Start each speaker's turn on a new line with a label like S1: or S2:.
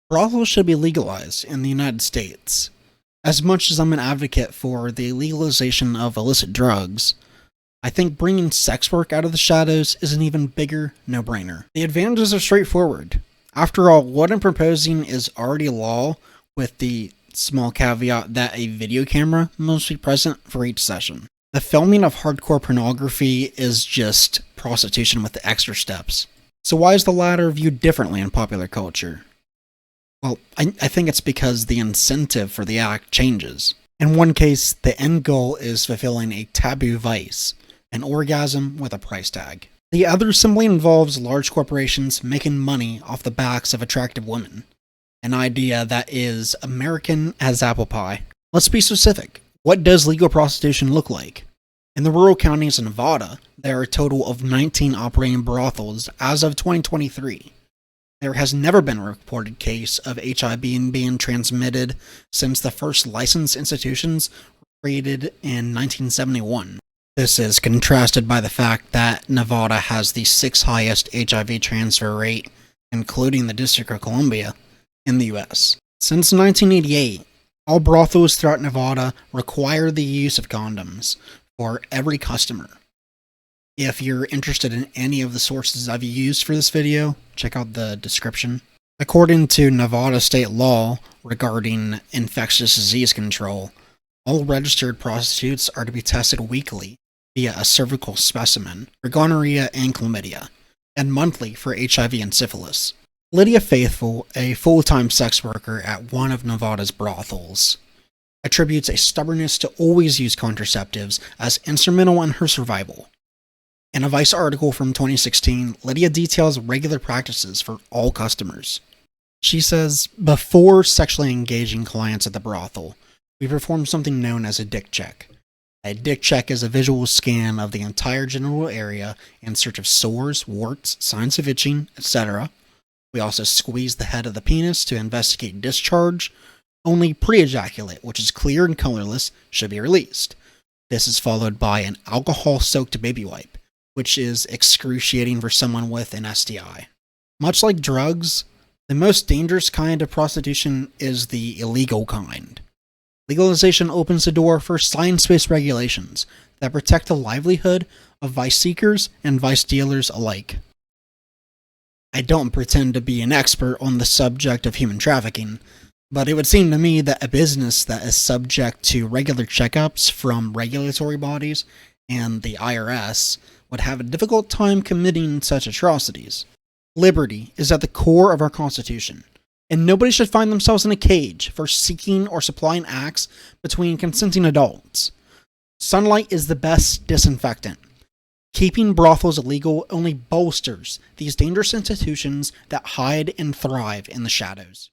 S1: Brothels should be legalized in the United States. As much as I'm an advocate for the legalization of illicit drugs, I think bringing sex work out of the shadows is an even bigger no-brainer. The advantages are straightforward. After all, what I'm proposing is already law, with the small caveat that a video camera must be present for each session. The filming of hardcore pornography is just prostitution with the extra steps. So why is the latter viewed differently in popular culture? Well, I think it's because the incentive for the act changes. In one case, the end goal is fulfilling a taboo vice, an orgasm with a price tag. The other simply involves large corporations making money off the backs of attractive women, an idea that is American as apple pie. Let's be specific. What does legal prostitution look like? In the rural counties of Nevada, there are a total of 19 operating brothels as of 2023. There has never been a reported case of HIV being transmitted since the first licensed institutions were created in 1971. This is contrasted by the fact that Nevada has the 6th highest HIV transfer rate, including the District of Columbia, in the US. Since 1988, all brothels throughout Nevada require the use of condoms for every customer. If you're interested in any of the sources I've used for this video, check out the description. According to Nevada state law regarding infectious disease control, all registered prostitutes are to be tested weekly via a cervical specimen for gonorrhea and chlamydia, and monthly for HIV and syphilis. Lydia Faithful, a full-time sex worker at one of Nevada's brothels, attributes a stubbornness to always use contraceptives as instrumental in her survival. In a Vice article from 2016, Lydia details regular practices for all customers. She says, before sexually engaging clients at the brothel, we perform something known as a dick check. A dick check is a visual scan of the entire genital area in search of sores, warts, signs of itching, etc. We also squeeze the head of the penis to investigate discharge. Only pre-ejaculate, which is clear and colorless, should be released. This is followed by an alcohol-soaked baby wipe, which is excruciating for someone with an STI. Much like drugs, the most dangerous kind of prostitution is the illegal kind. Legalization opens the door for science-based regulations that protect the livelihood of vice seekers and vice dealers alike. I don't pretend to be an expert on the subject of human trafficking, but it would seem to me that a business that is subject to regular checkups from regulatory bodies and the IRS would have a difficult time committing such atrocities. Liberty is at the core of our Constitution, and nobody should find themselves in a cage for seeking or supplying acts between consenting adults. Sunlight is the best disinfectant. Keeping brothels illegal only bolsters these dangerous institutions that hide and thrive in the shadows.